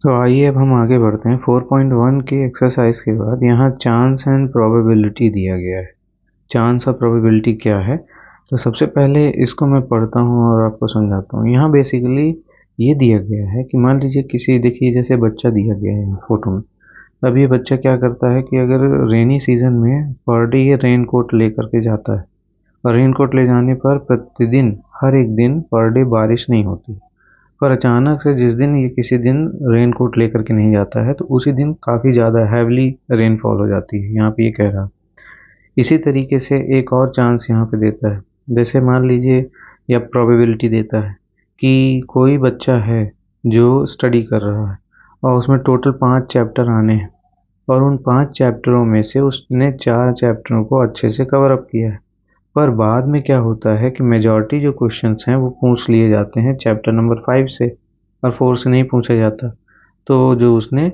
तो आइए अब हम आगे बढ़ते हैं 4.1 के एक्सरसाइज के बाद। यहाँ चांस एंड प्रोबेबिलिटी दिया गया है। चांस और प्रोबेबिलिटी क्या है, तो सबसे पहले इसको मैं पढ़ता हूँ और आपको समझाता हूँ। यहाँ बेसिकली ये दिया गया है कि मान लीजिए किसी, देखिए जैसे बच्चा दिया गया है फोटो में। अब ये बच्चा क्या करता है कि अगर रेनी सीजन में पर डे ये रेन कोट ले करके जाता है, और रेन कोट ले जाने पर प्रतिदिन हर एक दिन पर डे बारिश नहीं होती, पर अचानक से जिस दिन ये किसी दिन रेन कोट लेकर के नहीं जाता है तो उसी दिन काफ़ी ज़्यादा हैवली रेनफॉल हो जाती है। यहाँ पे ये कह रहा। इसी तरीके से एक और चांस यहाँ पे देता है, जैसे मान लीजिए, या प्रोबेबिलिटी देता है कि कोई बच्चा है जो स्टडी कर रहा है और उसमें टोटल 5 चैप्टर आने हैं, और उन 5 चैप्टरों में से उसने 4 चैप्टरों को अच्छे से कवर अप किया है। पर बाद में क्या होता है कि मेजॉरिटी जो क्वेश्चंस हैं वो पूछ लिए जाते हैं चैप्टर नंबर 5 से, और 4 से नहीं पूछा जाता, तो जो उसने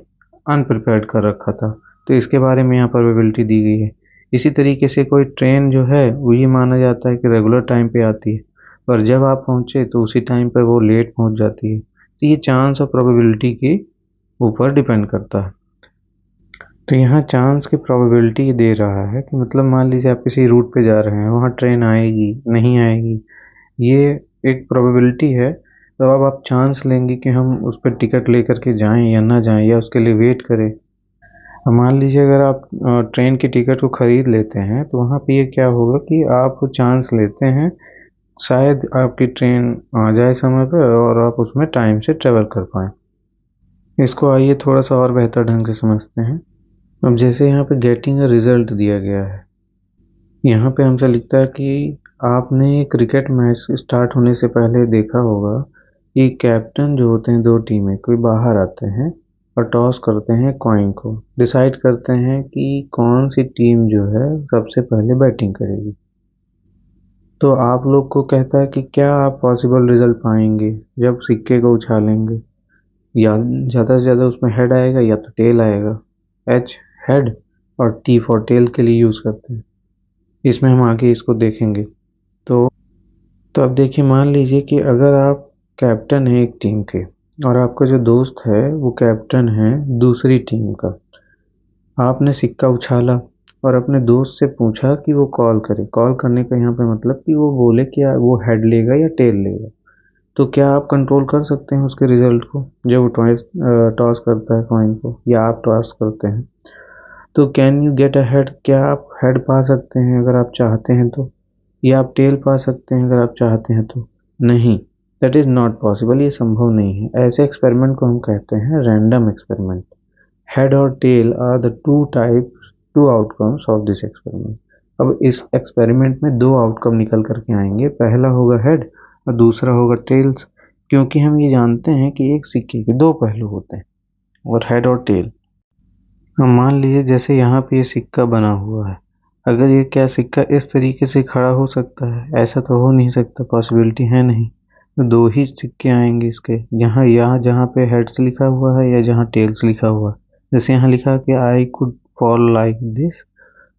अनप्रिपेयर्ड कर रखा था। तो इसके बारे में यहाँ प्रोबेबिलिटी दी गई है। इसी तरीके से कोई ट्रेन जो है वो ये माना जाता है कि रेगुलर टाइम पे आती है, पर जब आप पहुँचे तो उसी टाइम पर वो लेट पहुँच जाती है। तो ये चांस और प्रोबेबिलिटी के ऊपर डिपेंड करता है। तो यहाँ चांस की प्रोबेबिलिटी दे रहा है कि मतलब मान लीजिए आप किसी रूट पे जा रहे हैं, वहाँ ट्रेन आएगी नहीं आएगी, ये एक प्रोबेबिलिटी है। तो अब आप चांस लेंगे कि हम उस पर टिकट लेकर के जाएं या ना जाएं, या उसके लिए वेट करें। अब मान लीजिए अगर आप ट्रेन की टिकट को ख़रीद लेते हैं तो वहाँ पे ये क्या होगा कि आप चांस लेते हैं, शायद आपकी ट्रेन आ जाए समय पर और आप उसमें टाइम से ट्रेवल कर पाएँ। इसको आइए थोड़ा सा और बेहतर ढंग से समझते हैं। अब जैसे यहाँ पे गेटिंग अ रिजल्ट दिया गया है, यहाँ पे हमसे लिखता है कि आपने क्रिकेट मैच स्टार्ट होने से पहले देखा होगा कि कैप्टन जो होते हैं, 2 टीमें कोई बाहर आते हैं और टॉस करते हैं कॉइन को, डिसाइड करते हैं कि कौन सी टीम जो है सबसे पहले बैटिंग करेगी। तो आप लोग को कहता है कि क्या आप पॉसिबल रिजल्ट पाएंगे जब सिक्के को उछालेंगे, या ज़्यादा से ज़्यादा उसमें हेड आएगा या तो टेल आएगा। एच हेड और टी फॉर टेल के लिए यूज़ करते हैं। इसमें हम आगे इसको देखेंगे। तो अब देखिए, मान लीजिए कि अगर आप कैप्टन हैं एक टीम के और आपका जो दोस्त है वो कैप्टन है दूसरी टीम का। आपने सिक्का उछाला और अपने दोस्त से पूछा कि वो कॉल करे। कॉल करने का यहाँ पे मतलब कि वो बोले कि वो हेड लेगा या टेल लेगा। तो क्या आप कंट्रोल कर सकते हैं उसके रिजल्ट को जब वो टॉस करता है कॉइन को, या आप टॉस करते हैं? तो can you get a head, क्या आप हेड पा सकते हैं अगर आप चाहते हैं तो, या आप टेल पा सकते हैं अगर आप चाहते हैं तो? नहीं, दैट इज़ नॉट पॉसिबल, ये संभव नहीं है। ऐसे एक्सपेरिमेंट को हम कहते हैं रैंडम एक्सपेरिमेंट। हेड और tail are the two outcomes of this experiment. अब इस एक्सपेरिमेंट में 2 आउटकम निकल करके आएंगे, पहला होगा हेड और दूसरा होगा टेल्स, क्योंकि हम ये जानते हैं कि एक सिक्के के 2 पहलू होते हैं, और हेड और टेल। अब मान लीजिए जैसे यहाँ पे ये सिक्का बना हुआ है, अगर ये क्या सिक्का इस तरीके से खड़ा हो सकता है? ऐसा तो हो नहीं सकता, पॉसिबिलिटी है नहीं। तो 2 ही सिक्के आएंगे इसके, यहाँ जहाँ पे हेड्स लिखा हुआ है या जहाँ टेल्स लिखा हुआ है। जैसे यहाँ लिखा है कि I could fall like this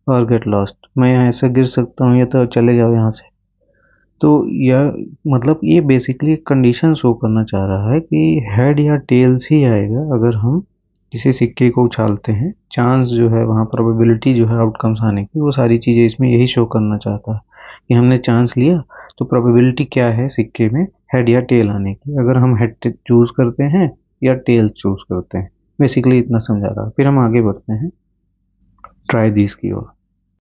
और गेट लॉस्ट, मैं यहाँ ऐसे गिर सकता हूँ या तो चले जाओ यहाँ से। तो यह मतलब ये बेसिकली एक कंडीशन शो करना चाह रहा है कि हेड या टेल्स ही आएगा अगर हम किसी सिक्के को उछालते हैं। चांस जो है वहाँ, प्रोबेबिलिटी जो है आउटकम्स आने की, वो सारी चीज़ें इसमें यही शो करना चाहता है कि हमने चांस लिया तो प्रोबेबिलिटी क्या है सिक्के में हेड या टेल आने की, अगर हम हेड चूज़ करते हैं या टेल चूज़ करते हैं। बेसिकली इतना समझा रहा, फिर हम आगे बढ़ते हैं ट्राई दिस की ओर।